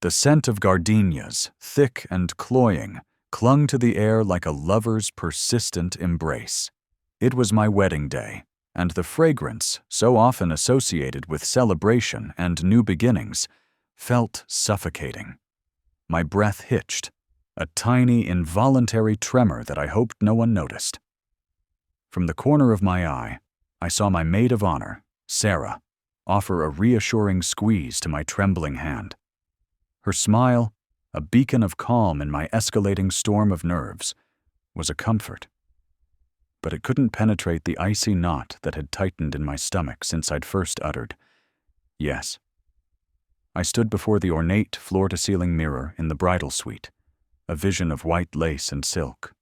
The scent of gardenias, thick and cloying, clung to the air like a lover's persistent embrace. It was my wedding day, and the fragrance, so often associated with celebration and new beginnings, felt suffocating. My breath hitched, a tiny, involuntary tremor that I hoped no one noticed. From the corner of my eye, I saw my maid of honor, Sarah, offer a reassuring squeeze to my trembling hand. Her smile, a beacon of calm in my escalating storm of nerves, was a comfort. But it couldn't penetrate the icy knot that had tightened in my stomach since I'd first uttered, yes. I stood before the ornate floor-to-ceiling mirror in the bridal suite, a vision of white lace and silk,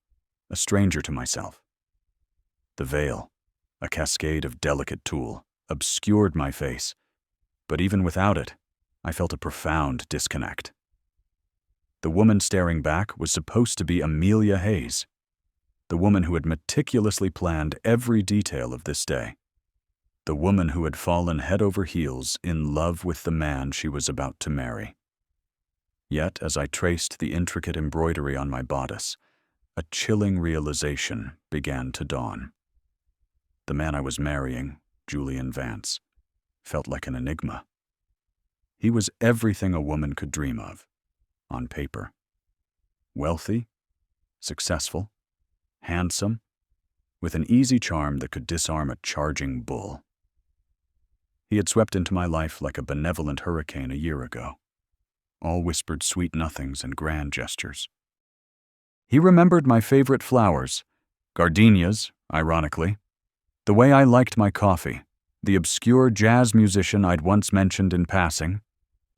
a stranger to myself. The veil, a cascade of delicate tulle, obscured my face, but even without it, I felt a profound disconnect. The woman staring back was supposed to be Amelia Hayes, the woman who had meticulously planned every detail of this day, the woman who had fallen head over heels in love with the man she was about to marry. Yet, as I traced the intricate embroidery on my bodice, a chilling realization began to dawn. The man I was marrying, Julian Vance, felt like an enigma. He was everything a woman could dream of, on paper. Wealthy, successful, handsome, with an easy charm that could disarm a charging bull. He had swept into my life like a benevolent hurricane a year ago, all whispered sweet nothings and grand gestures. He remembered my favorite flowers, gardenias, ironically, the way I liked my coffee, the obscure jazz musician I'd once mentioned in passing.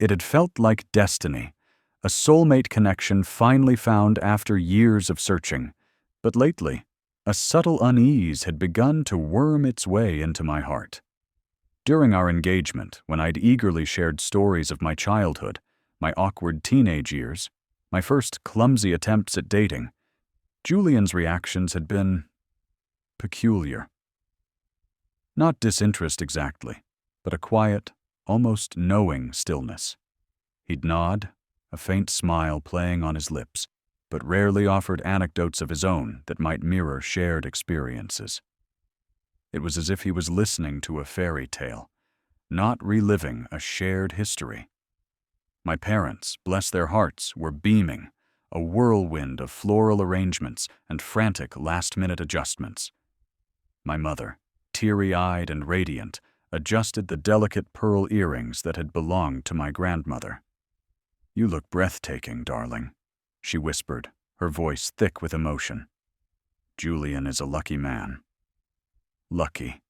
It had felt like destiny, a soulmate connection finally found after years of searching. But lately, a subtle unease had begun to worm its way into my heart. During our engagement, when I'd eagerly shared stories of my childhood, my awkward teenage years, my first clumsy attempts at dating, Julian's reactions had been peculiar. Not disinterest exactly, but a quiet, almost knowing stillness. He'd nod, a faint smile playing on his lips, but rarely offered anecdotes of his own that might mirror shared experiences. It was as if he was listening to a fairy tale, not reliving a shared history. My parents, bless their hearts, were beaming, a whirlwind of floral arrangements and frantic last-minute adjustments. My mother, teary-eyed and radiant, adjusted the delicate pearl earrings that had belonged to my grandmother. "You look breathtaking, darling," she whispered, her voice thick with emotion. "Julian is a lucky man." Lucky.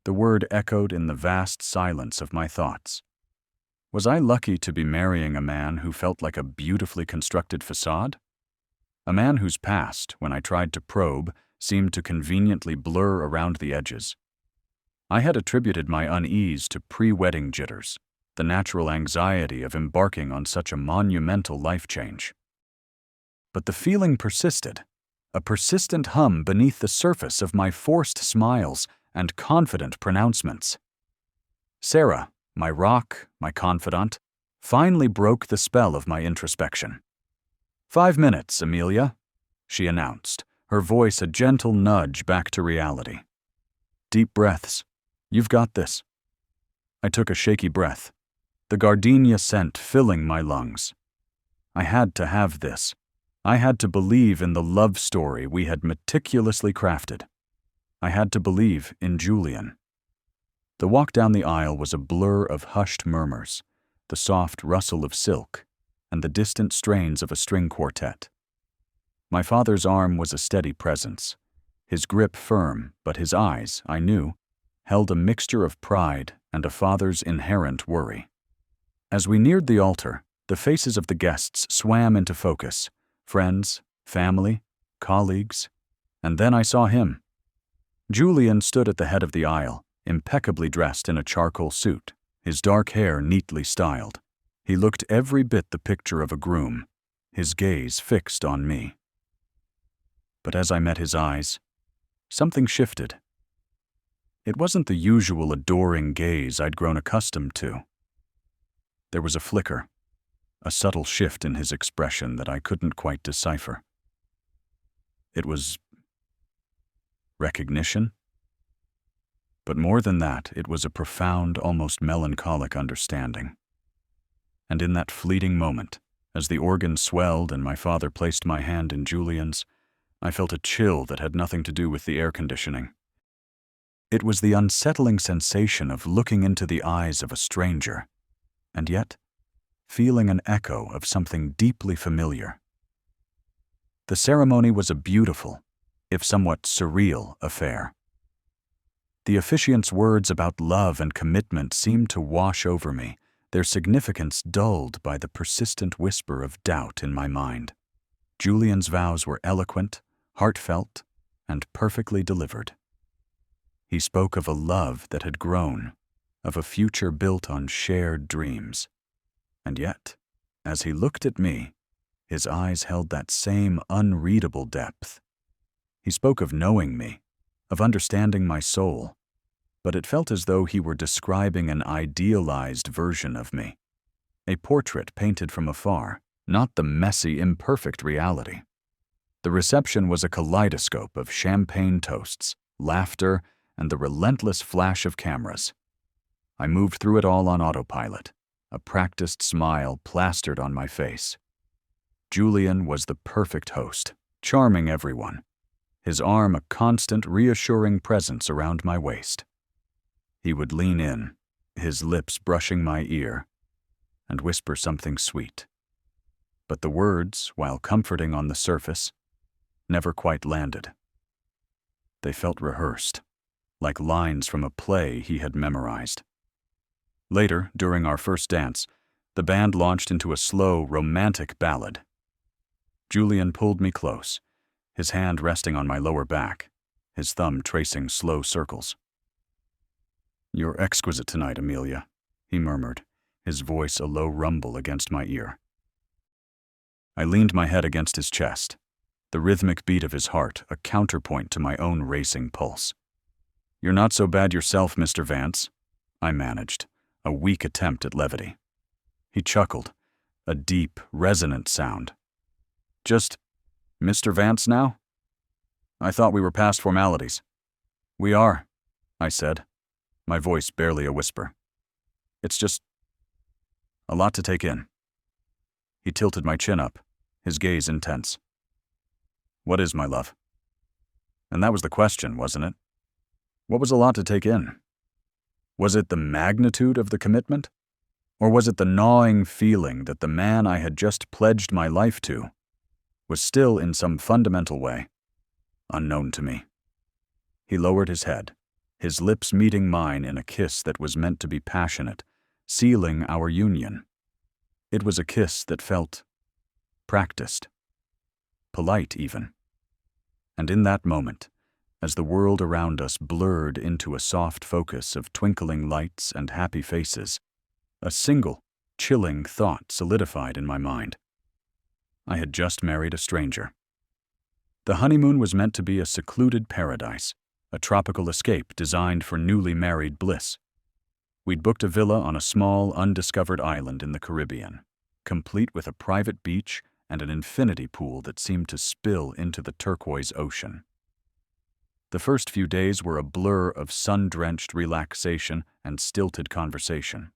The word echoed in the vast silence of my thoughts. Was I lucky to be marrying a man who felt like a beautifully constructed facade? A man whose past, when I tried to probe, seemed to conveniently blur around the edges. I had attributed my unease to pre-wedding jitters, the natural anxiety of embarking on such a monumental life change. But the feeling persisted, a persistent hum beneath the surface of my forced smiles and confident pronouncements. Sarah, my rock, my confidant, finally broke the spell of my introspection. "5 minutes, Amelia," she announced, her voice a gentle nudge back to reality. "Deep breaths. You've got this." I took a shaky breath, the gardenia scent filling my lungs. I had to have this. I had to believe in the love story we had meticulously crafted. I had to believe in Julian. The walk down the aisle was a blur of hushed murmurs, the soft rustle of silk, and the distant strains of a string quartet. My father's arm was a steady presence, his grip firm, but his eyes, I knew, held a mixture of pride and a father's inherent worry. As we neared the altar, the faces of the guests swam into focus, friends, family, colleagues, and then I saw him. Julian stood at the head of the aisle, impeccably dressed in a charcoal suit, his dark hair neatly styled. He looked every bit the picture of a groom, his gaze fixed on me. But as I met his eyes, something shifted. It wasn't the usual adoring gaze I'd grown accustomed to. There was a flicker, a subtle shift in his expression that I couldn't quite decipher. It was recognition? But more than that, it was a profound, almost melancholic understanding. And in that fleeting moment, as the organ swelled and my father placed my hand in Julian's, I felt a chill that had nothing to do with the air conditioning. It was the unsettling sensation of looking into the eyes of a stranger, and yet feeling an echo of something deeply familiar. The ceremony was a beautiful, if somewhat surreal, affair. The officiant's words about love and commitment seemed to wash over me, their significance dulled by the persistent whisper of doubt in my mind. Julian's vows were eloquent, heartfelt, and perfectly delivered. He spoke of a love that had grown, of a future built on shared dreams. And yet, as he looked at me, his eyes held that same unreadable depth. He spoke of knowing me, of understanding my soul, but it felt as though he were describing an idealized version of me, a portrait painted from afar, not the messy, imperfect reality. The reception was a kaleidoscope of champagne toasts, laughter, and the relentless flash of cameras. I moved through it all on autopilot, a practiced smile plastered on my face. Julian was the perfect host, charming everyone, his arm a constant, reassuring presence around my waist. He would lean in, his lips brushing my ear, and whisper something sweet. But the words, while comforting on the surface, never quite landed. They felt rehearsed, like lines from a play he had memorized. Later, during our first dance, the band launched into a slow, romantic ballad. Julian pulled me close, his hand resting on my lower back, his thumb tracing slow circles. "You're exquisite tonight, Amelia," he murmured, his voice a low rumble against my ear. I leaned my head against his chest, the rhythmic beat of his heart a counterpoint to my own racing pulse. "You're not so bad yourself, Mr. Vance," I managed, a weak attempt at levity. He chuckled, a deep, resonant sound. "Just Mr. Vance now? I thought we were past formalities." "We are," I said, my voice barely a whisper. "It's just a lot to take in." He tilted my chin up, his gaze intense. "What is, my love?" And that was the question, wasn't it? What was a lot to take in? Was it the magnitude of the commitment? Or was it the gnawing feeling that the man I had just pledged my life to was still, in some fundamental way, unknown to me? He lowered his head, his lips meeting mine in a kiss that was meant to be passionate, sealing our union. It was a kiss that felt practiced, polite even. And in that moment, as the world around us blurred into a soft focus of twinkling lights and happy faces, a single, chilling thought solidified in my mind. I had just married a stranger. The honeymoon was meant to be a secluded paradise, a tropical escape designed for newly married bliss. We'd booked a villa on a small, undiscovered island in the Caribbean, complete with a private beach and an infinity pool that seemed to spill into the turquoise ocean. The first few days were a blur of sun-drenched relaxation and stilted conversation.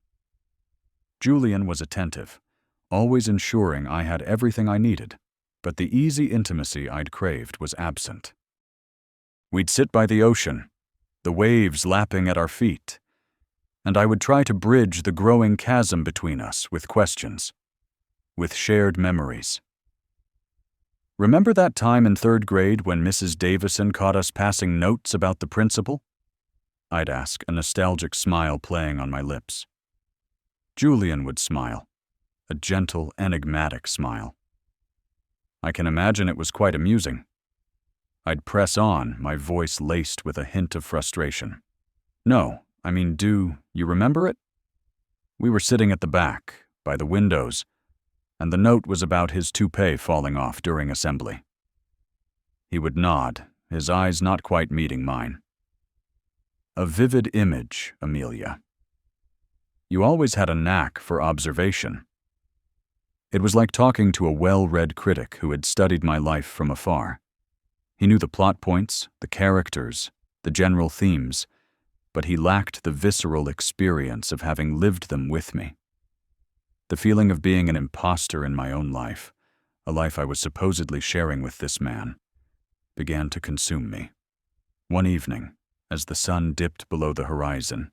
Julian was attentive, always ensuring I had everything I needed, but the easy intimacy I'd craved was absent. We'd sit by the ocean, the waves lapping at our feet, and I would try to bridge the growing chasm between us with questions, with shared memories. "Remember that time in 3rd grade when Mrs. Davison caught us passing notes about the principal?" I'd ask, a nostalgic smile playing on my lips. Julian would smile, a gentle, enigmatic smile. I can imagine it was quite amusing. I'd press on, my voice laced with a hint of frustration. "No, I mean, do you remember it? We were sitting at the back, by the windows, and the note was about his toupee falling off during assembly." He would nod, his eyes not quite meeting mine. "A vivid image, Amelia. You always had a knack for observation." It was like talking to a well-read critic who had studied my life from afar. He knew the plot points, the characters, the general themes, but he lacked the visceral experience of having lived them with me. The feeling of being an imposter in my own life, a life I was supposedly sharing with this man, began to consume me. One evening, as the sun dipped below the horizon,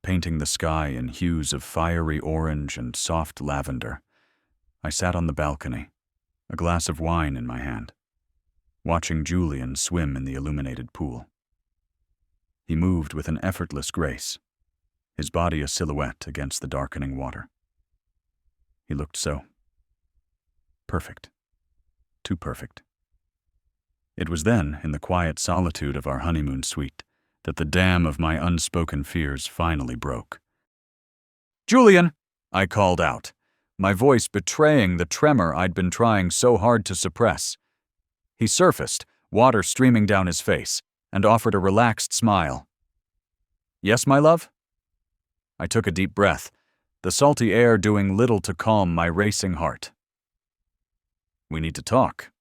painting the sky in hues of fiery orange and soft lavender, I sat on the balcony, a glass of wine in my hand, watching Julian swim in the illuminated pool. He moved with an effortless grace, his body a silhouette against the darkening water. He looked so perfect, too perfect. It was then, in the quiet solitude of our honeymoon suite, that the dam of my unspoken fears finally broke. "Julian!" I called out, my voice betraying the tremor I'd been trying so hard to suppress. He surfaced, water streaming down his face, and offered a relaxed smile. "Yes, my love?" I took a deep breath, the salty air doing little to calm my racing heart. "We need to talk."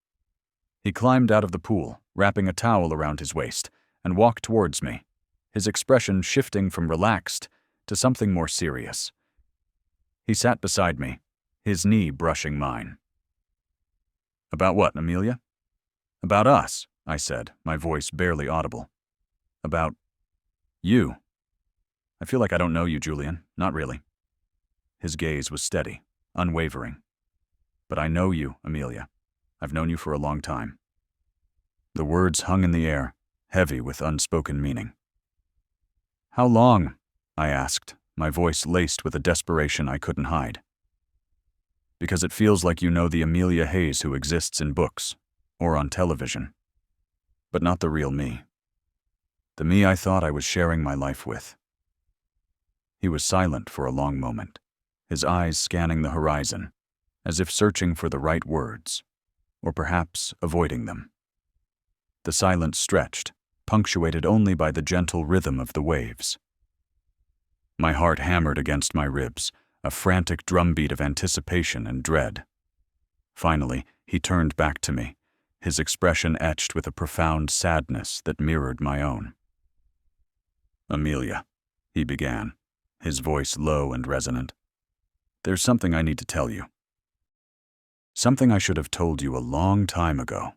He climbed out of the pool, wrapping a towel around his waist, and walked towards me, his expression shifting from relaxed to something more serious. He sat beside me, his knee brushing mine. "About what, Amelia?" "About us," I said, my voice barely audible. "About you. I feel like I don't know you, Julian. Not really." His gaze was steady, unwavering. "But I know you, Amelia. I've known you for a long time." The words hung in the air, heavy with unspoken meaning. "How long?" I asked, my voice laced with a desperation I couldn't hide. "Because it feels like you know the Amelia Hayes who exists in books, or on television. But not the real me. The me I thought I was sharing my life with." He was silent for a long moment, his eyes scanning the horizon, as if searching for the right words, or perhaps avoiding them. The silence stretched, punctuated only by the gentle rhythm of the waves. My heart hammered against my ribs, a frantic drumbeat of anticipation and dread. Finally, he turned back to me, his expression etched with a profound sadness that mirrored my own. "Amelia," he began, his voice low and resonant, "there's something I need to tell you. Something I should have told you a long time ago."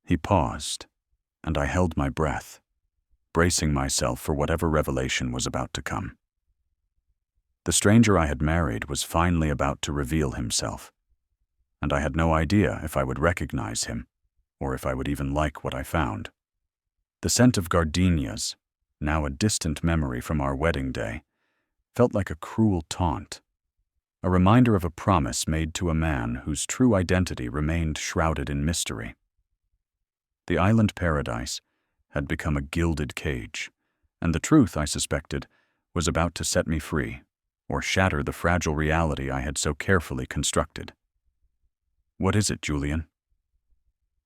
He paused, and I held my breath, bracing myself for whatever revelation was about to come. The stranger I had married was finally about to reveal himself, and I had no idea if I would recognize him, or if I would even like what I found. The scent of gardenias, now a distant memory from our wedding day, felt like a cruel taunt, a reminder of a promise made to a man whose true identity remained shrouded in mystery. The island paradise had become a gilded cage, and the truth, I suspected, was about to set me free, or shatter the fragile reality I had so carefully constructed. "What is it, Julian?"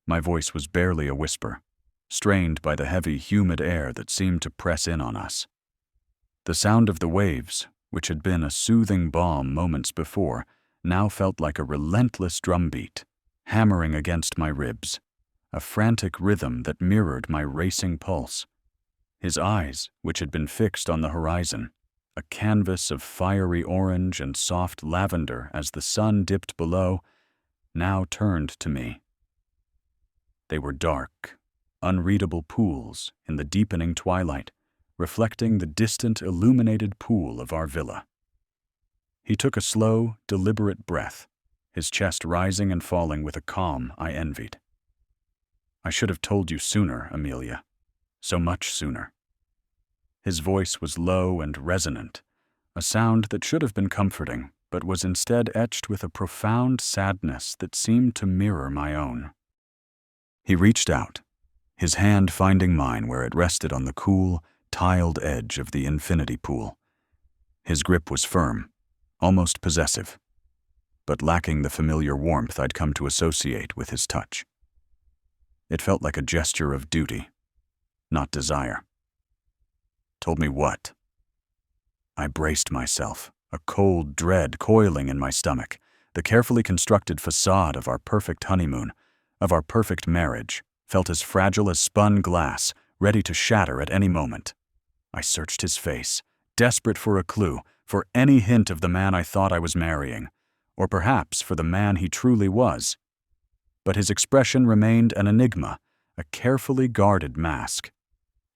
My voice was barely a whisper, strained by the heavy, humid air that seemed to press in on us. The sound of the waves, which had been a soothing balm moments before, now felt like a relentless drumbeat, hammering against my ribs, a frantic rhythm that mirrored my racing pulse. His eyes, which had been fixed on the horizon, a canvas of fiery orange and soft lavender as the sun dipped below, now turned to me. They were dark, unreadable pools in the deepening twilight, reflecting the distant illuminated pool of our villa. He took a slow, deliberate breath, his chest rising and falling with a calm I envied. "I should have told you sooner, Amelia. So much sooner." His voice was low and resonant, a sound that should have been comforting, but was instead etched with a profound sadness that seemed to mirror my own. He reached out, his hand finding mine where it rested on the cool, tiled edge of the infinity pool. His grip was firm, almost possessive, but lacking the familiar warmth I'd come to associate with his touch. It felt like a gesture of duty, not desire. "Told me what?" I braced myself, a cold dread coiling in my stomach, The carefully constructed facade of our perfect honeymoon, of our perfect marriage, felt as fragile as spun glass, ready to shatter at any moment. I searched his face, desperate for a clue, for any hint of the man I thought I was marrying, or perhaps for the man he truly was. But his expression remained an enigma, a carefully guarded mask.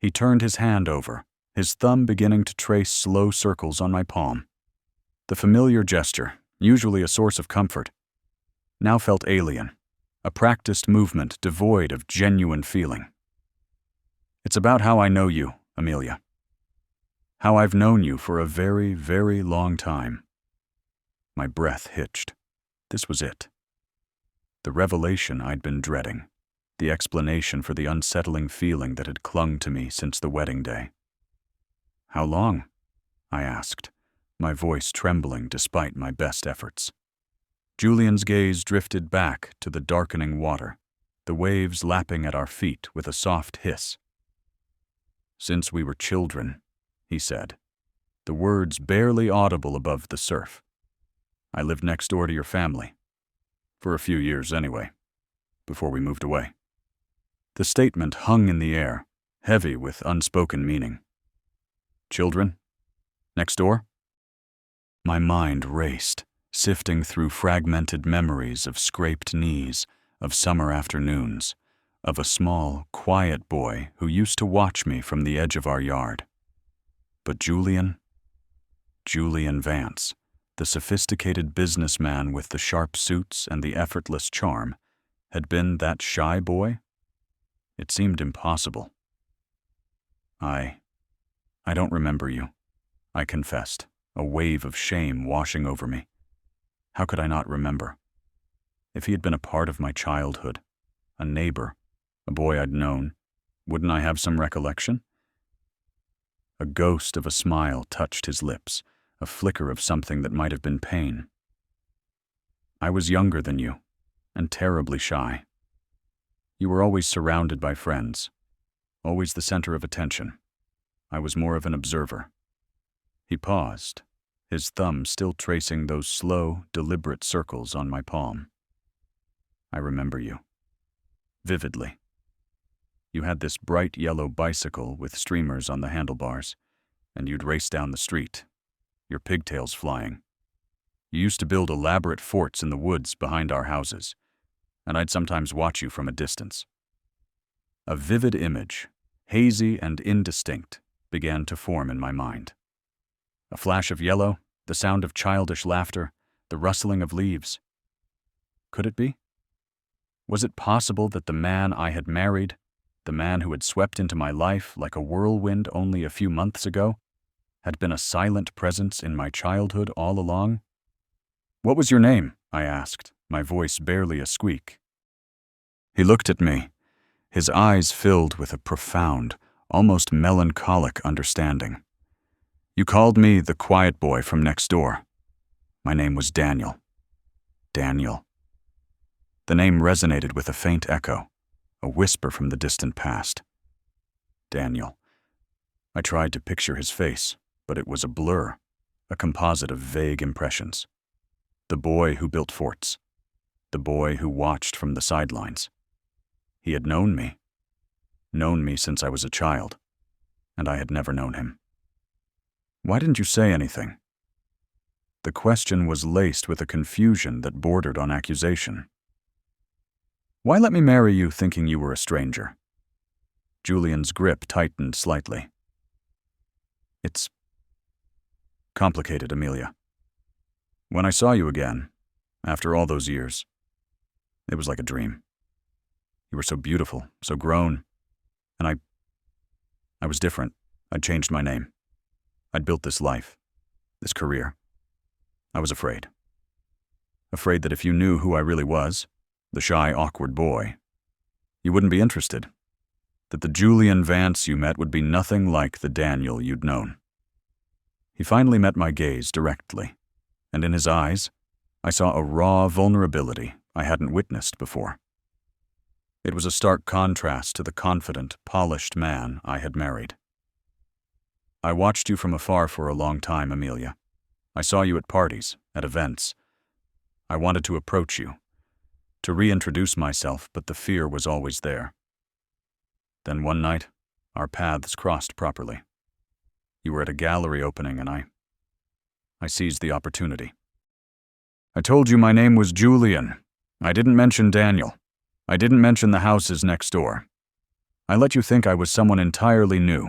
He turned his hand over, his thumb beginning to trace slow circles on my palm. The familiar gesture, usually a source of comfort, now felt alien, a practiced movement devoid of genuine feeling. It's about how I know you, Amelia. How I've known you for a very, very long time. My breath hitched. This was it. The revelation I'd been dreading. The explanation for the unsettling feeling that had clung to me since the wedding day. How long? I asked, my voice trembling despite my best efforts. Julian's gaze drifted back to the darkening water, the waves lapping at our feet with a soft hiss. Since we were children, he said, the words barely audible above the surf. I lived next door to your family. For a few years anyway, before we moved away. The statement hung in the air, heavy with unspoken meaning. Children? Next door? My mind raced, sifting through fragmented memories of scraped knees, of summer afternoons, of a small, quiet boy who used to watch me from the edge of our yard. But Julian Vance, the sophisticated businessman with the sharp suits and the effortless charm, had been that shy boy? It seemed impossible. I don't remember you, I confessed, a wave of shame washing over me. How could I not remember? If he had been a part of my childhood, a neighbor, a boy I'd known, wouldn't I have some recollection? A ghost of a smile touched his lips, a flicker of something that might have been pain. I was younger than you, and terribly shy. You were always surrounded by friends, always the center of attention. I was more of an observer. He paused, his thumb still tracing those slow, deliberate circles on my palm. I remember you. Vividly. You had this bright yellow bicycle with streamers on the handlebars, and you'd race down the street, your pigtails flying. You used to build elaborate forts in the woods behind our houses, and I'd sometimes watch you from a distance. A vivid image, hazy and indistinct, began to form in my mind. A flash of yellow, the sound of childish laughter, the rustling of leaves. Could it be? Was it possible that the man I had married, the man who had swept into my life like a whirlwind only a few months ago, had been a silent presence in my childhood all along? "What was your name?" I asked, my voice barely a squeak. He looked at me, his eyes filled with a profound, almost melancholic understanding. "You called me the quiet boy from next door. My name was Daniel." Daniel. The name resonated with a faint echo, a whisper from the distant past. Daniel. I tried to picture his face, but it was a blur, a composite of vague impressions. The boy who built forts. The boy who watched from the sidelines. He had known me since I was a child, and I had never known him. "Why didn't you say anything?" The question was laced with a confusion that bordered on accusation. "Why let me marry you thinking you were a stranger?" Julian's grip tightened slightly. "It's complicated, Amelia. When I saw you again, after all those years, it was like a dream. You were so beautiful, so grown, and I was different. I'd changed my name. I'd built this life, this career. I was afraid. Afraid that if you knew who I really was, the shy, awkward boy, you wouldn't be interested. That the Julian Vance you met would be nothing like the Daniel you'd known." He finally met my gaze directly, and in his eyes, I saw a raw vulnerability I hadn't witnessed before. It was a stark contrast to the confident, polished man I had married. "I watched you from afar for a long time, Amelia. I saw you at parties, at events. I wanted to approach you, to reintroduce myself, but the fear was always there. Then one night, our paths crossed properly. You were at a gallery opening and I seized the opportunity. I told you my name was Julian. I didn't mention Daniel. I didn't mention the houses next door. I let you think I was someone entirely new.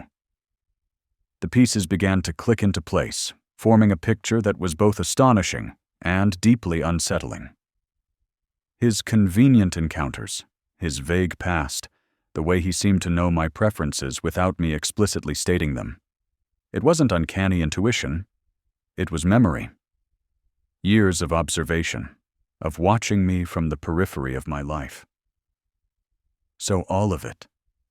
The pieces began to click into place, forming a picture that was both astonishing and deeply unsettling. His convenient encounters, his vague past, the way he seemed to know my preferences without me explicitly stating them. It wasn't uncanny intuition. It was memory. Years of observation, of watching me from the periphery of my life. So all of it,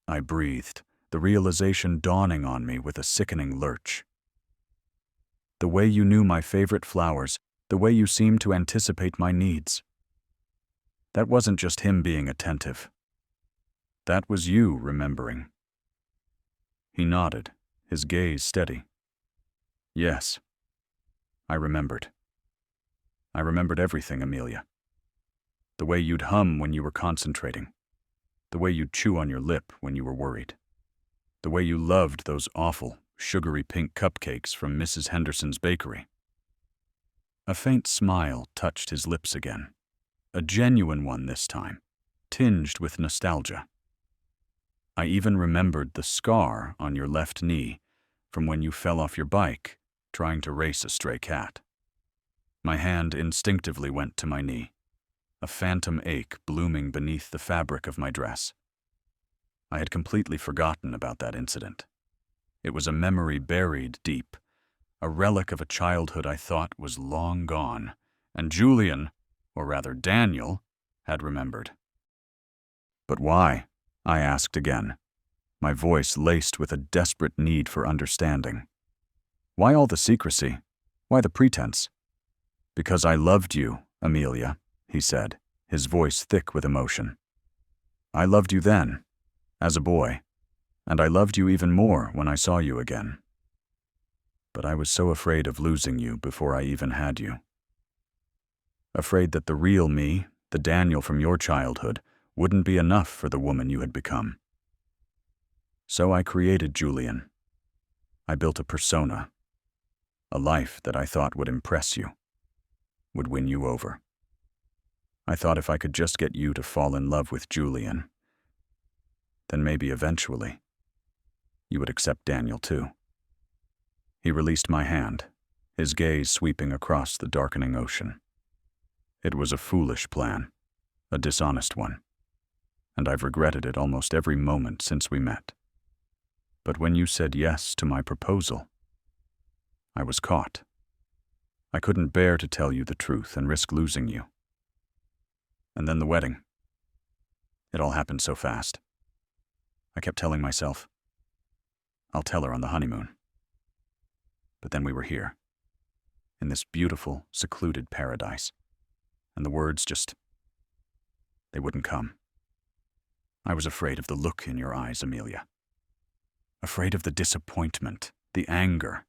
I breathed, the realization dawning on me with a sickening lurch. The way you knew my favorite flowers, the way you seemed to anticipate my needs. That wasn't just him being attentive. That was you remembering. He nodded, his gaze steady. Yes, I remembered. I remembered everything, Amelia. The way you'd hum when you were concentrating. The way you'd chew on your lip when you were worried. The way you loved those awful, sugary pink cupcakes from Mrs. Henderson's bakery. A faint smile touched his lips again. A genuine one this time, tinged with nostalgia. I even remembered the scar on your left knee from when you fell off your bike trying to race a stray cat. My hand instinctively went to my knee, a phantom ache blooming beneath the fabric of my dress. I had completely forgotten about that incident. It was a memory buried deep, a relic of a childhood I thought was long gone, and Julian, or rather Daniel, had remembered. But why? I asked again, my voice laced with a desperate need for understanding. Why all the secrecy? Why the pretense? Because I loved you, Amelia, he said, his voice thick with emotion. I loved you then, as a boy, and I loved you even more when I saw you again. But I was so afraid of losing you before I even had you. Afraid that the real me, the Daniel from your childhood, wouldn't be enough for the woman you had become. So I created Julian. I built a persona, a life that I thought would impress you, would win you over. I thought if I could just get you to fall in love with Julian, then maybe eventually you would accept Daniel too. He released my hand, his gaze sweeping across the darkening ocean. It was a foolish plan, a dishonest one, and I've regretted it almost every moment since we met. But when you said yes to my proposal, I was caught. I couldn't bear to tell you the truth and risk losing you. And then the wedding. It all happened so fast. I kept telling myself, I'll tell her on the honeymoon. But then we were here, in this beautiful, secluded paradise, and the words they wouldn't come. I was afraid of the look in your eyes, Amelia. Afraid of the disappointment, the anger.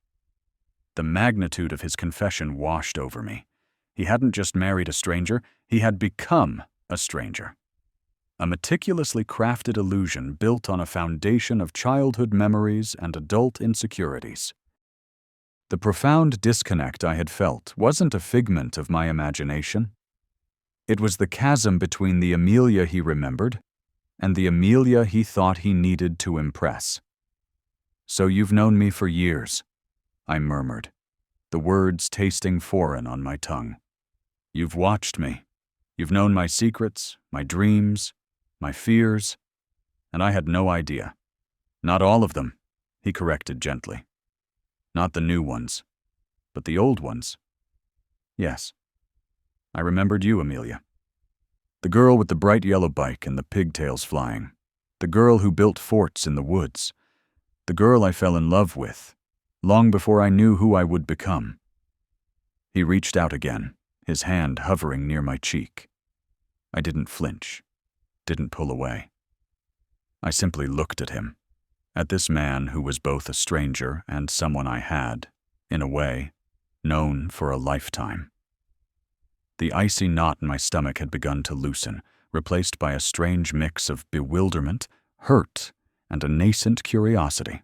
The magnitude of his confession washed over me. He hadn't just married a stranger, he had become a stranger. A meticulously crafted illusion built on a foundation of childhood memories and adult insecurities. The profound disconnect I had felt wasn't a figment of my imagination. It was the chasm between the Amelia he remembered and the Amelia he thought he needed to impress. So you've known me for years, I murmured, the words tasting foreign on my tongue. You've watched me. You've known my secrets, my dreams, my fears, and I had no idea. Not all of them, he corrected gently. Not the new ones, but the old ones. Yes, I remembered you, Amelia. The girl with the bright yellow bike and the pigtails flying. The girl who built forts in the woods. The girl I fell in love with, long before I knew who I would become. He reached out again, his hand hovering near my cheek. I didn't flinch, didn't pull away. I simply looked at him, at this man who was both a stranger and someone I had, in a way, known for a lifetime. The icy knot in my stomach had begun to loosen, replaced by a strange mix of bewilderment, hurt, and a nascent curiosity.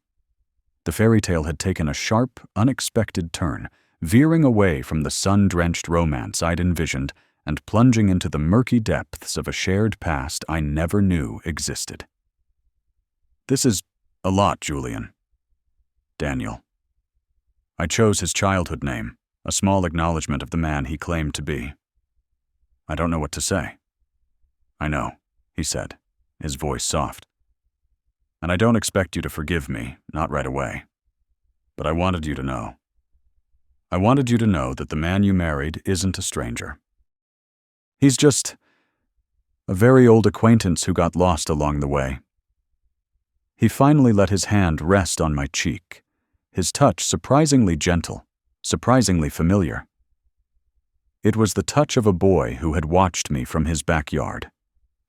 The fairy tale had taken a sharp, unexpected turn, veering away from the sun-drenched romance I'd envisioned and plunging into the murky depths of a shared past I never knew existed. "This is a lot, Julian." Daniel. I chose his childhood name, a small acknowledgement of the man he claimed to be. "I don't know what to say." "I know," he said, his voice soft. "And I don't expect you to forgive me, not right away. But I wanted you to know. I wanted you to know that the man you married isn't a stranger. He's just a very old acquaintance who got lost along the way." He finally let his hand rest on my cheek, his touch surprisingly gentle, surprisingly familiar. It was the touch of a boy who had watched me from his backyard,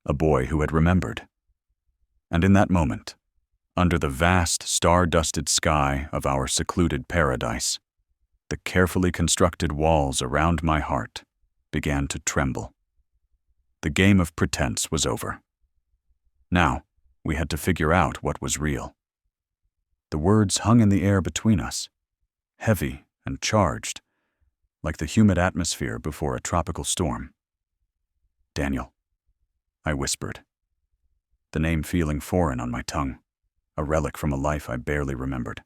a boy who had remembered. And in that moment, under the vast, star-dusted sky of our secluded paradise, the carefully constructed walls around my heart began to tremble. The game of pretense was over. Now, we had to figure out what was real. The words hung in the air between us, heavy and charged, like the humid atmosphere before a tropical storm. "Daniel," I whispered, the name feeling foreign on my tongue, a relic from a life I barely remembered.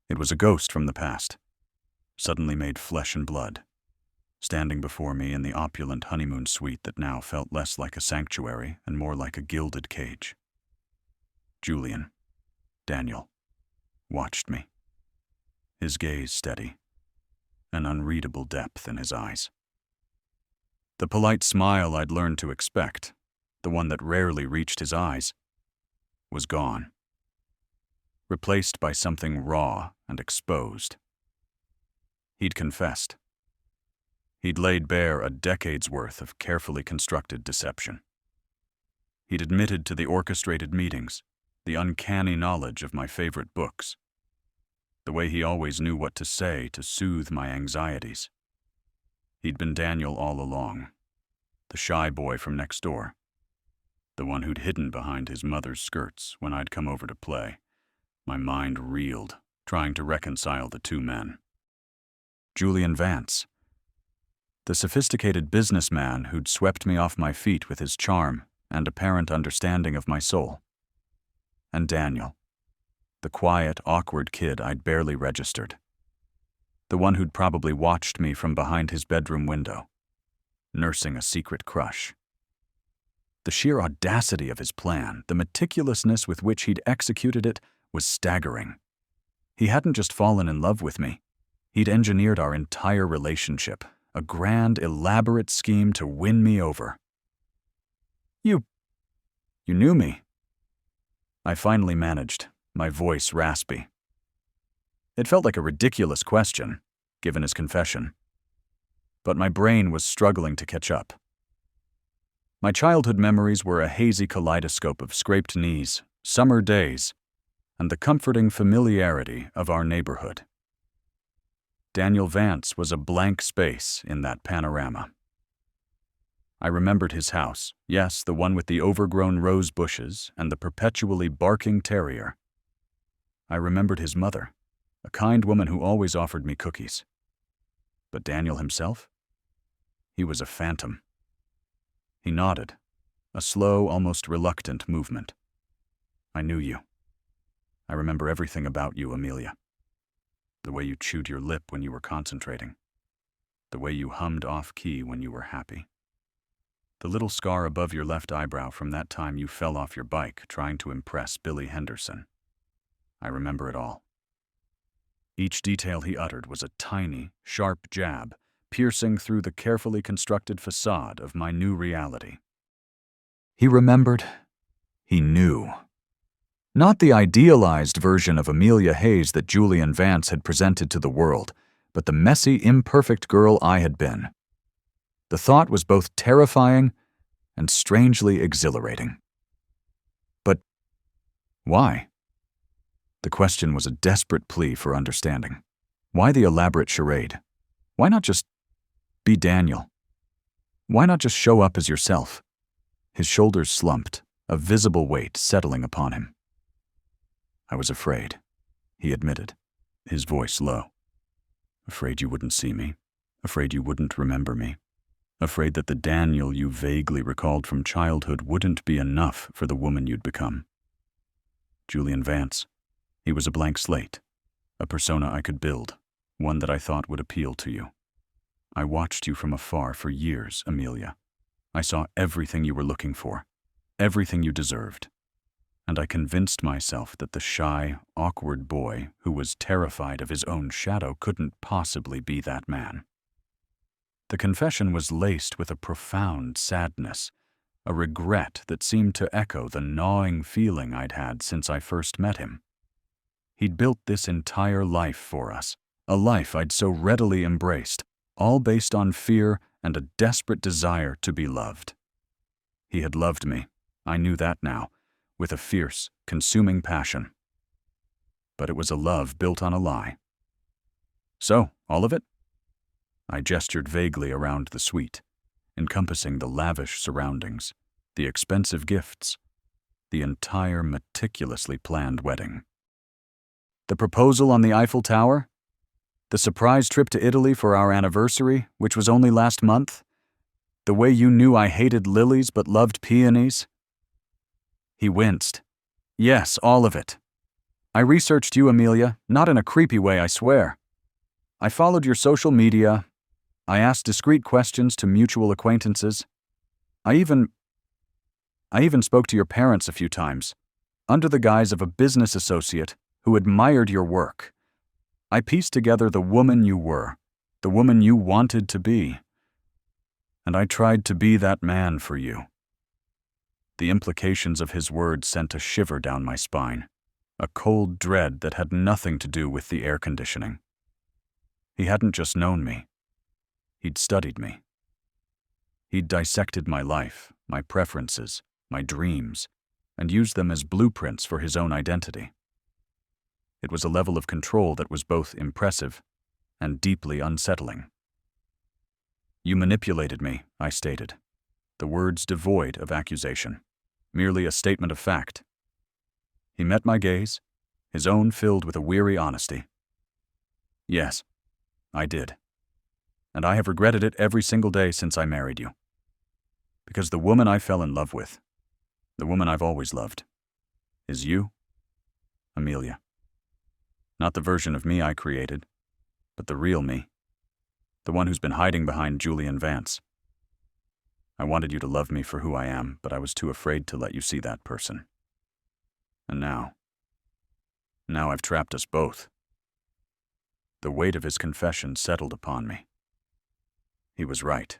It was a ghost from the past, suddenly made flesh and blood, standing before me in the opulent honeymoon suite that now felt less like a sanctuary and more like a gilded cage. Julian, Daniel, watched me, his gaze steady, an unreadable depth in his eyes. The polite smile I'd learned to expect, the one that rarely reached his eyes, was gone, replaced by something raw and exposed. He'd confessed. He'd laid bare a decade's worth of carefully constructed deception. He'd admitted to the orchestrated meetings, the uncanny knowledge of my favorite books, the way he always knew what to say to soothe my anxieties. He'd been Daniel all along, the shy boy from next door, the one who'd hidden behind his mother's skirts when I'd come over to play. My mind reeled, trying to reconcile the two men. Julian Vance, the sophisticated businessman who'd swept me off my feet with his charm and apparent understanding of my soul. And Daniel, the quiet, awkward kid I'd barely registered. The one who'd probably watched me from behind his bedroom window, nursing a secret crush. The sheer audacity of his plan, the meticulousness with which he'd executed it, was staggering. He hadn't just fallen in love with me. He'd engineered our entire relationship, a grand, elaborate scheme to win me over. You knew me." I finally managed, my voice raspy. It felt like a ridiculous question, given his confession. But my brain was struggling to catch up. My childhood memories were a hazy kaleidoscope of scraped knees, summer days, and the comforting familiarity of our neighborhood. Daniel Vance was a blank space in that panorama. I remembered his house, yes, the one with the overgrown rose bushes and the perpetually barking terrier. I remembered his mother, a kind woman who always offered me cookies. But Daniel himself? He was a phantom. He nodded, a slow, almost reluctant movement. "I knew you. I remember everything about you, Amelia. The way you chewed your lip when you were concentrating. The way you hummed off-key when you were happy. The little scar above your left eyebrow from that time you fell off your bike trying to impress Billy Henderson. I remember it all." Each detail he uttered was a tiny, sharp jab, piercing through the carefully constructed facade of my new reality. He remembered. He knew. Not the idealized version of Amelia Hayes that Julian Vance had presented to the world, but the messy, imperfect girl I had been. The thought was both terrifying and strangely exhilarating. But why? The question was a desperate plea for understanding. Why the elaborate charade? Why not just be Daniel? Why not just show up as yourself? His shoulders slumped, a visible weight settling upon him. I was afraid, he admitted, his voice low. Afraid you wouldn't see me. Afraid you wouldn't remember me. Afraid that the Daniel you vaguely recalled from childhood wouldn't be enough for the woman you'd become. Julian Vance. He was a blank slate, a persona I could build, one that I thought would appeal to you. I watched you from afar for years, Amelia. I saw everything you were looking for, everything you deserved. And I convinced myself that the shy, awkward boy who was terrified of his own shadow couldn't possibly be that man. The confession was laced with a profound sadness, a regret that seemed to echo the gnawing feeling I'd had since I first met him. He'd built this entire life for us, a life I'd so readily embraced, all based on fear and a desperate desire to be loved. He had loved me, I knew that now, with a fierce, consuming passion. But it was a love built on a lie. So, all of it? I gestured vaguely around the suite, encompassing the lavish surroundings, the expensive gifts, the entire meticulously planned wedding. The proposal on the Eiffel Tower? The surprise trip to Italy for our anniversary, which was only last month? The way you knew I hated lilies but loved peonies? He winced. Yes, all of it. I researched you, Amelia, not in a creepy way, I swear. I followed your social media. I asked discreet questions to mutual acquaintances. I even spoke to your parents a few times, under the guise of a business associate who admired your work. I pieced together the woman you were, the woman you wanted to be. And I tried to be that man for you. The implications of his words sent a shiver down my spine, a cold dread that had nothing to do with the air conditioning. He hadn't just known me. He'd studied me. He'd dissected my life, my preferences, my dreams, and used them as blueprints for his own identity. It was a level of control that was both impressive and deeply unsettling. You manipulated me, I stated, the words devoid of accusation, merely a statement of fact. He met my gaze, his own filled with a weary honesty. Yes, I did. And I have regretted it every single day since I married you. Because the woman I fell in love with, the woman I've always loved, is you, Amelia. Not the version of me I created, but the real me, the one who's been hiding behind Julian Vance. I wanted you to love me for who I am, but I was too afraid to let you see that person. And now I've trapped us both. The weight of his confession settled upon me. He was right.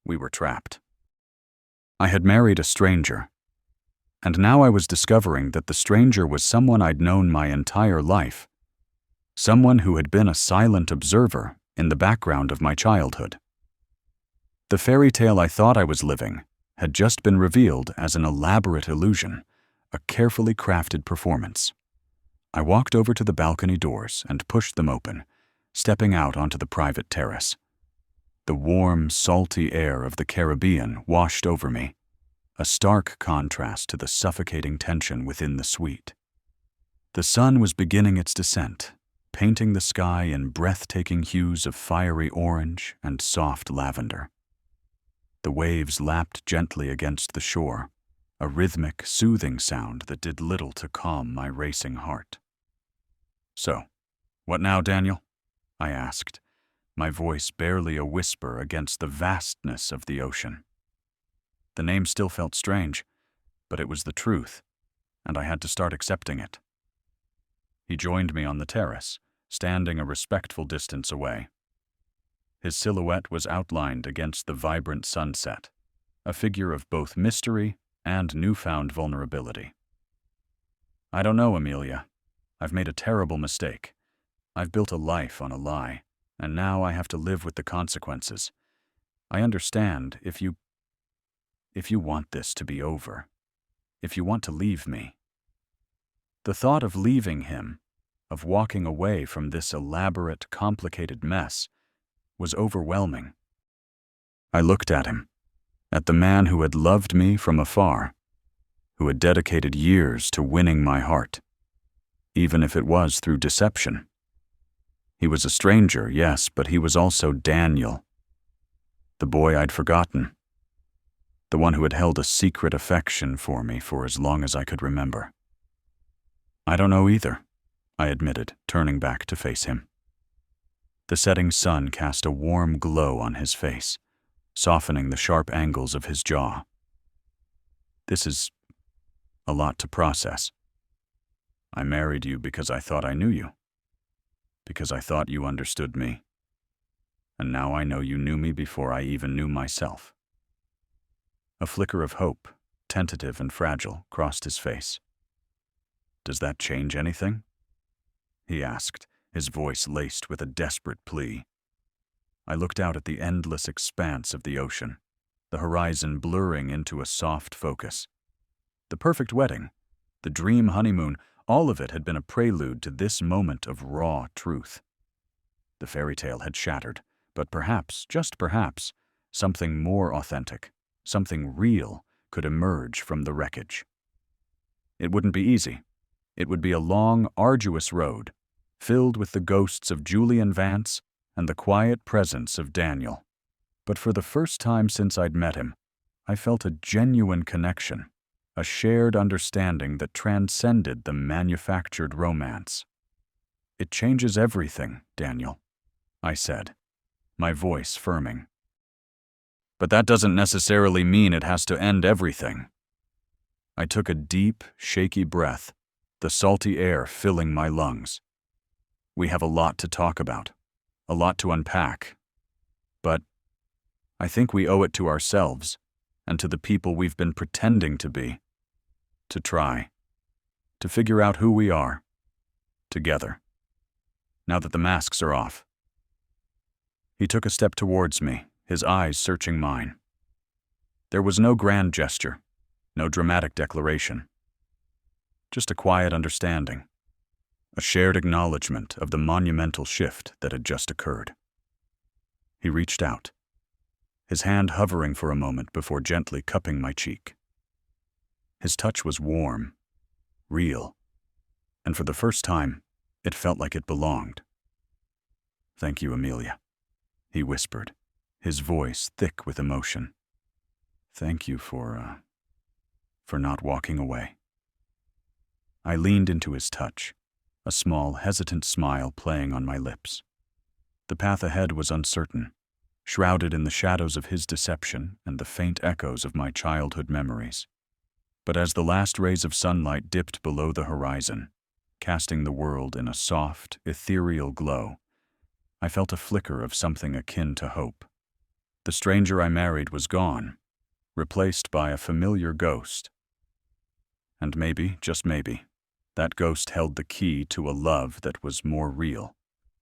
We were trapped. I had married a stranger, and now I was discovering that the stranger was someone I'd known my entire life, someone who had been a silent observer in the background of my childhood. The fairy tale I thought I was living had just been revealed as an elaborate illusion, a carefully crafted performance. I walked over to the balcony doors and pushed them open, stepping out onto the private terrace. The warm, salty air of the Caribbean washed over me, a stark contrast to the suffocating tension within the suite. The sun was beginning its descent, painting the sky in breathtaking hues of fiery orange and soft lavender. The waves lapped gently against the shore, a rhythmic, soothing sound that did little to calm my racing heart. So, what now, Daniel? I asked, my voice barely a whisper against the vastness of the ocean. The name still felt strange, but it was the truth, and I had to start accepting it. He joined me on the terrace, standing a respectful distance away. His silhouette was outlined against the vibrant sunset, a figure of both mystery and newfound vulnerability. I don't know, Amelia. I've made a terrible mistake. I've built a life on a lie, and now I have to live with the consequences. I understand if you want this to be over, if you want to leave me. The thought of leaving him, of walking away from this elaborate, complicated mess, was overwhelming. I looked at him, at the man who had loved me from afar, who had dedicated years to winning my heart, even if it was through deception. He was a stranger, yes, but he was also Daniel, the boy I'd forgotten, the one who had held a secret affection for me for as long as I could remember. I don't know either, I admitted, turning back to face him. The setting sun cast a warm glow on his face, softening the sharp angles of his jaw. This is a lot to process. I married you because I thought I knew you, because I thought you understood me, and now I know you knew me before I even knew myself. A flicker of hope, tentative and fragile, crossed his face. Does that change anything? He asked, his voice laced with a desperate plea. I looked out at the endless expanse of the ocean, the horizon blurring into a soft focus. The perfect wedding, the dream honeymoon, all of it had been a prelude to this moment of raw truth. The fairy tale had shattered, but perhaps, just perhaps, something more authentic, something real, could emerge from the wreckage. It wouldn't be easy. It would be a long, arduous road, filled with the ghosts of Julian Vance and the quiet presence of Daniel. But for the first time since I'd met him, I felt a genuine connection, a shared understanding that transcended the manufactured romance. It changes everything, Daniel, I said, my voice firming. But that doesn't necessarily mean it has to end everything. I took a deep, shaky breath, the salty air filling my lungs. We have a lot to talk about, a lot to unpack. But I think we owe it to ourselves and to the people we've been pretending to be, to try, to figure out who we are, together, now that the masks are off. He took a step towards me, his eyes searching mine. There was no grand gesture, no dramatic declaration. Just a quiet understanding, a shared acknowledgement of the monumental shift that had just occurred. He reached out, his hand hovering for a moment before gently cupping my cheek. His touch was warm, real, and for the first time, it felt like it belonged. "Thank you, Amelia," he whispered, his voice thick with emotion. "Thank you for not walking away." I leaned into his touch, a small, hesitant smile playing on my lips. The path ahead was uncertain, shrouded in the shadows of his deception and the faint echoes of my childhood memories. But as the last rays of sunlight dipped below the horizon, casting the world in a soft, ethereal glow, I felt a flicker of something akin to hope. The stranger I married was gone, replaced by a familiar ghost. And maybe, just maybe, that ghost held the key to a love that was more real,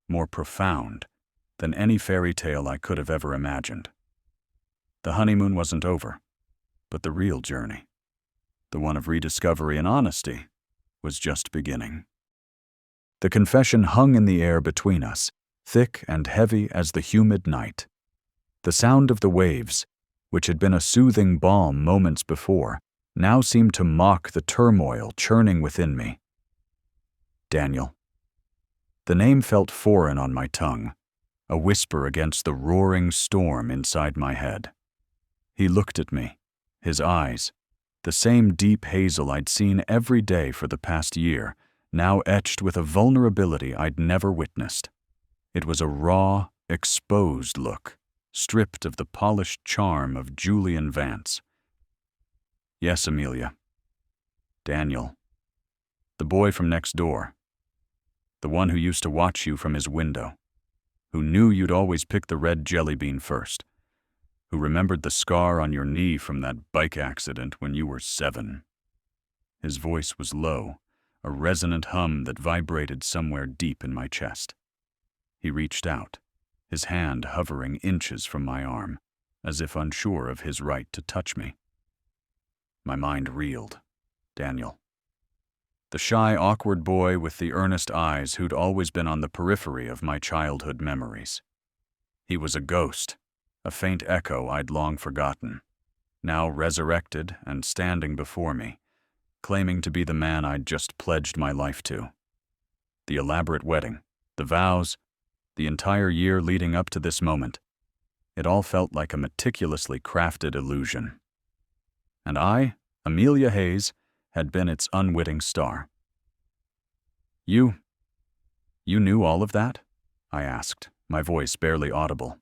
more profound, than any fairy tale I could have ever imagined. The honeymoon wasn't over, but the real journey, the one of rediscovery and honesty, was just beginning. The confession hung in the air between us, thick and heavy as the humid night. The sound of the waves, which had been a soothing balm moments before, now seemed to mock the turmoil churning within me. Daniel. The name felt foreign on my tongue, a whisper against the roaring storm inside my head. He looked at me, his eyes, the same deep hazel I'd seen every day for the past year, now etched with a vulnerability I'd never witnessed. It was a raw, exposed look, stripped of the polished charm of Julian Vance. "Yes, Amelia. Daniel. The boy from next door. The one who used to watch you from his window. Who knew you'd always pick the red jelly bean first. Who remembered the scar on your knee from that bike accident when you were 7. His voice was low, a resonant hum that vibrated somewhere deep in my chest. He reached out, his hand hovering inches from my arm, as if unsure of his right to touch me. My mind reeled. Daniel. The shy, awkward boy with the earnest eyes who'd always been on the periphery of my childhood memories. He was a ghost, a faint echo I'd long forgotten, now resurrected and standing before me, claiming to be the man I'd just pledged my life to. The elaborate wedding, the vows, the entire year leading up to this moment, it all felt like a meticulously crafted illusion. And I, Amelia Hayes, had been its unwitting star. You knew all of that? I asked, my voice barely audible.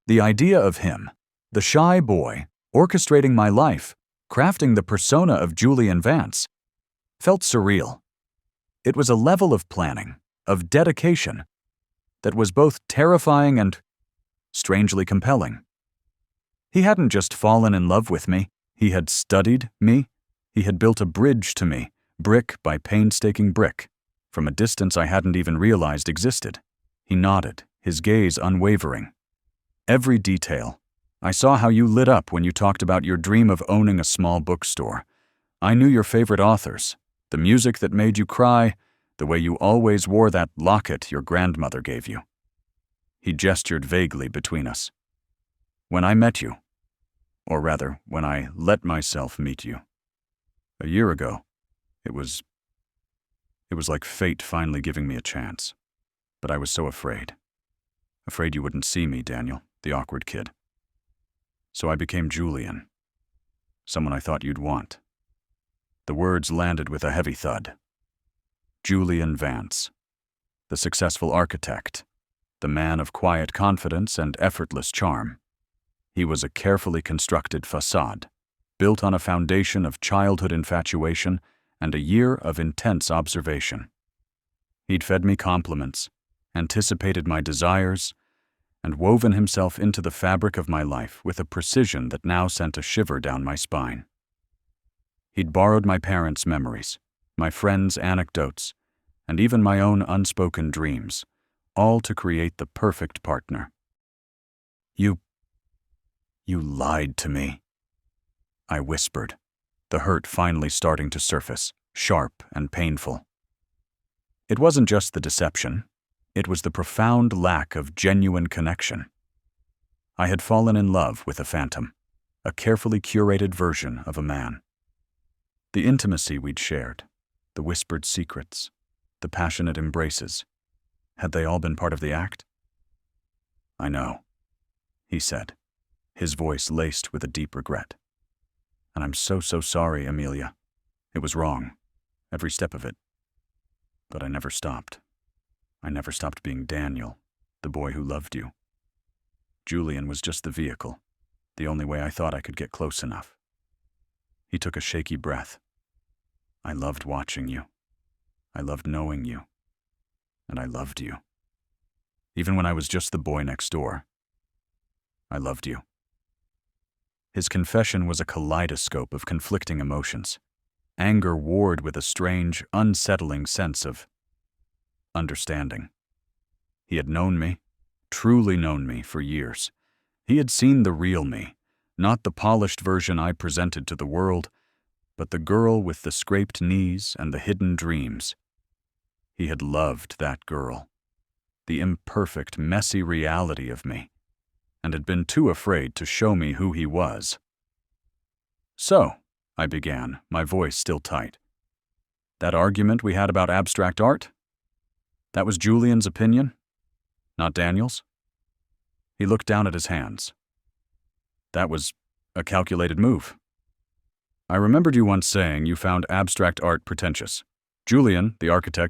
The idea of him, the shy boy, orchestrating my life, crafting the persona of Julian Vance, felt surreal. It was a level of planning, of dedication, that was both terrifying and strangely compelling. He hadn't just fallen in love with me, he had studied me, he had built a bridge to me, brick by painstaking brick, from a distance I hadn't even realized existed. He nodded, his gaze unwavering. Every detail. I saw how you lit up when you talked about your dream of owning a small bookstore. I knew your favorite authors, the music that made you cry, the way you always wore that locket your grandmother gave you. He gestured vaguely between us. When I met you, or rather, when I let myself meet you, a year ago, it was like fate finally giving me a chance. But I was so afraid. Afraid you wouldn't see me, Daniel, the awkward kid. So I became Julian, someone I thought you'd want. The words landed with a heavy thud. Julian Vance, the successful architect, the man of quiet confidence and effortless charm. He was a carefully constructed facade, built on a foundation of childhood infatuation and a year of intense observation. He'd fed me compliments, anticipated my desires, and woven himself into the fabric of my life with a precision that now sent a shiver down my spine. He'd borrowed my parents' memories, my friends' anecdotes, and even my own unspoken dreams, all to create the perfect partner. You lied to me, I whispered, the hurt finally starting to surface, sharp and painful. It wasn't just the deception, it was the profound lack of genuine connection. I had fallen in love with a phantom, a carefully curated version of a man. The intimacy we'd shared, the whispered secrets, the passionate embraces, had they all been part of the act? I know, he said, his voice laced with a deep regret. And I'm so sorry, Amelia. It was wrong, every step of it. But I never stopped. I never stopped being Daniel, the boy who loved you. Julian was just the vehicle, the only way I thought I could get close enough. He took a shaky breath. I loved watching you. I loved knowing you. And I loved you. Even when I was just the boy next door, I loved you. His confession was a kaleidoscope of conflicting emotions. Anger warred with a strange, unsettling sense of understanding. He had known me, truly known me, for years. He had seen the real me, not the polished version I presented to the world, but the girl with the scraped knees and the hidden dreams. He had loved that girl, the imperfect, messy reality of me, and had been too afraid to show me who he was. So, I began, my voice still tight. That argument we had about abstract art? That was Julian's opinion, not Daniel's? He looked down at his hands. That was a calculated move. I remembered you once saying you found abstract art pretentious. Julian, the architect,